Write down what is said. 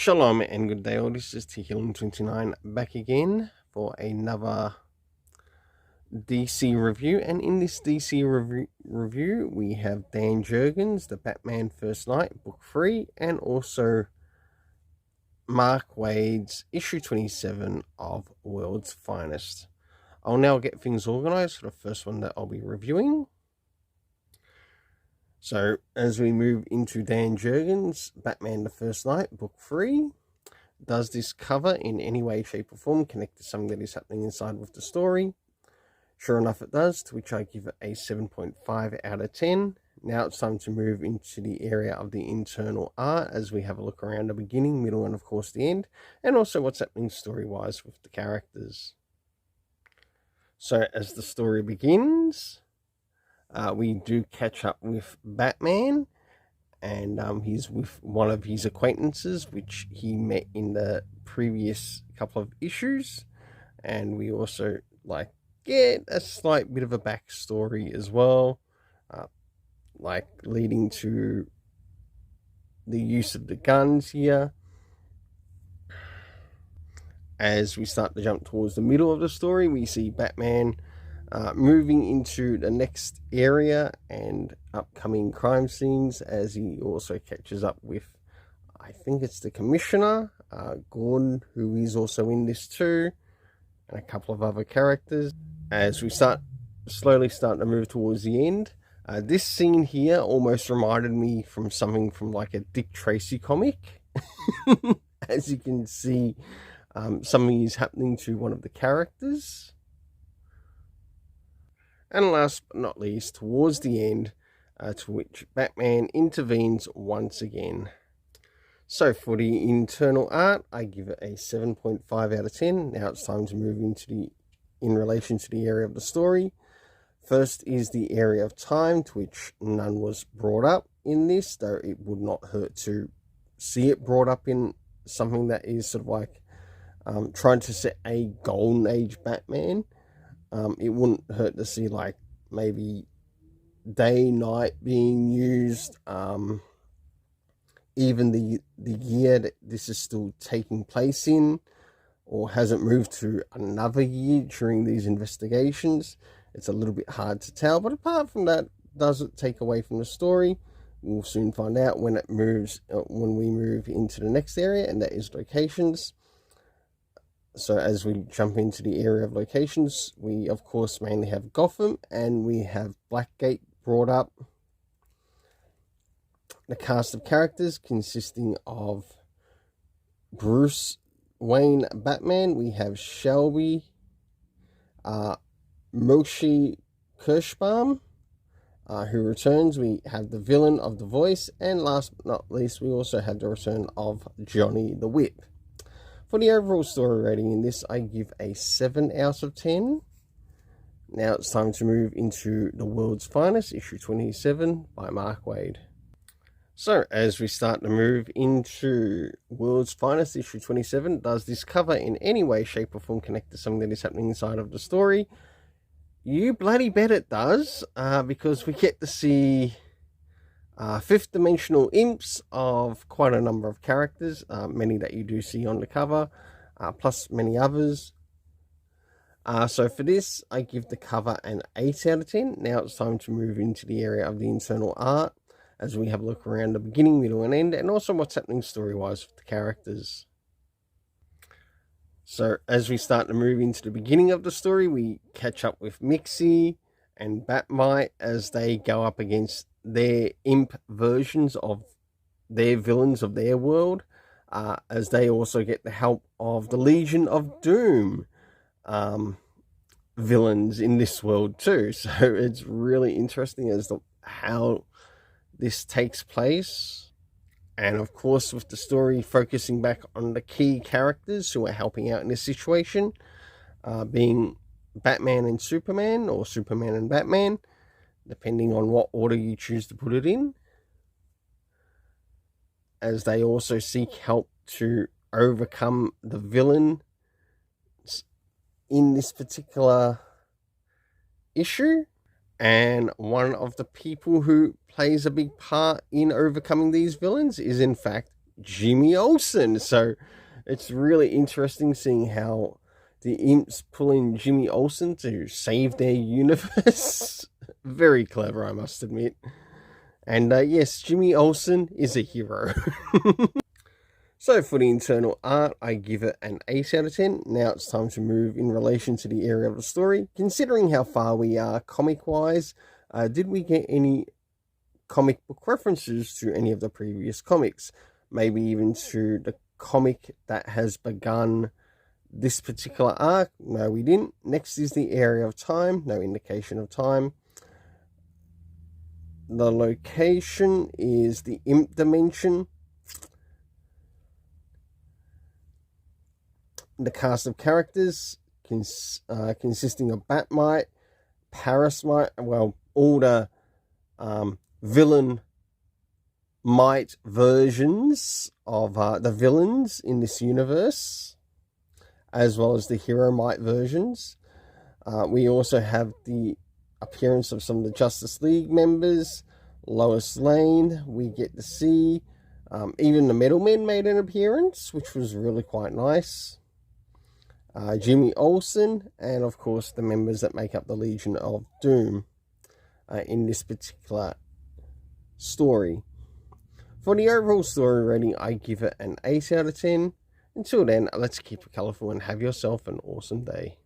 Shalom and good day all, this is T-Healing29 back again for another DC review, and in this DC review we have Dan Jurgens, The Batman First Night, Book 3, and also Mark Waid's issue 27 of World's Finest. I'll now get things organised for the first one that I'll be reviewing. So, as we move into Dan Jurgens' Batman the First Night, Book 3, does this cover in any way, shape or form connect to something that is happening inside with the story? Sure enough it does, to which I give it a 7.5 out of 10. Now it's time to move into the area of the internal art as we have a look around the beginning, middle and of course the end, and also what's happening story-wise with the characters. So, as the story begins, we do catch up with Batman, and he's with one of his acquaintances, which he met in the previous couple of issues, and we also get a slight bit of a backstory as well, leading to the use of the guns here. As we start to jump towards the middle of the story, we see Batman moving into the next area and upcoming crime scenes, as he also catches up with, I think it's the Commissioner, Gordon, who is also in this too, and a couple of other characters. As we slowly start to move towards the end, this scene here almost reminded me from something from like a Dick Tracy comic. As you can see, something is happening to one of the characters. And last but not least, towards the end, to which Batman intervenes once again. So for the internal art, I give it a 7.5 out of 10. Now it's time to move in relation to the area of the story. First is the area of time, to which none was brought up in this, though it would not hurt to see it brought up in something that is sort of like trying to set a golden age Batman. It wouldn't hurt to see maybe day, night being used, even the year that this is still taking place in, or hasn't moved to another year during these investigations. It's a little bit hard to tell, but apart from that, does it take away from the story? We'll soon find out when it moves, when we move into the next area, and that is locations. So as we jump into the area of locations, we of course mainly have Gotham, and we have Blackgate brought up. The cast of characters consisting of Bruce Wayne Batman, we have Shelby, Moshe Kirschbaum, who returns. We have the villain of The Voice, and last but not least, we also have the return of Johnny the Whip. For the overall story rating in this, I give a 7 out of 10. Now it's time to move into The World's Finest, issue 27 by Mark Waid. So, as we start to move into World's Finest, issue 27, does this cover in any way, shape or form connect to something that is happening inside of the story? You bloody bet it does, because we get to see fifth dimensional imps of quite a number of characters, many that you do see on the cover, plus many others. So for this, I give the cover an 8 out of 10. Now it's time to move into the area of the internal art, as we have a look around the beginning, middle and end, and also what's happening story-wise with the characters. So as we start to move into the beginning of the story, we catch up with Mixie and Batmite as they go up against their imp versions of their villains of their world, as they also get the help of the Legion of Doom villains in this world too. So it's really interesting as to how this takes place. And of course, with the story focusing back on the key characters who are helping out in this situation, being Batman and Superman, or Superman and Batman, depending on what order you choose to put it in, as they also seek help to overcome the villain in this particular issue. And one of the people who plays a big part in overcoming these villains is in fact Jimmy Olsen. So it's really interesting seeing how the imps pull in Jimmy Olsen to save their universe. Very clever, I must admit. And yes, Jimmy Olsen is a hero. So for the internal art, I give it an 8 out of 10. Now it's time to move in relation to the area of the story. Considering how far we are comic-wise, did we get any comic book references to any of the previous comics? Maybe even to the comic that has begun this particular arc? No, we didn't. Next is the area of time. No indication of time. The location is the imp dimension. The cast of characters consisting of Batmite, Parasmite, well, all the villain might versions of the villains in this universe, as well as the hero might versions. We also have the appearance of some of the Justice League members. Lois Lane, we get to see. Even the Metal Men made an appearance, which was really quite nice. Jimmy Olsen, and of course the members that make up the Legion of Doom in this particular story. For the overall story rating, I give it an 8 out of 10. Until then, let's keep it colourful and have yourself an awesome day.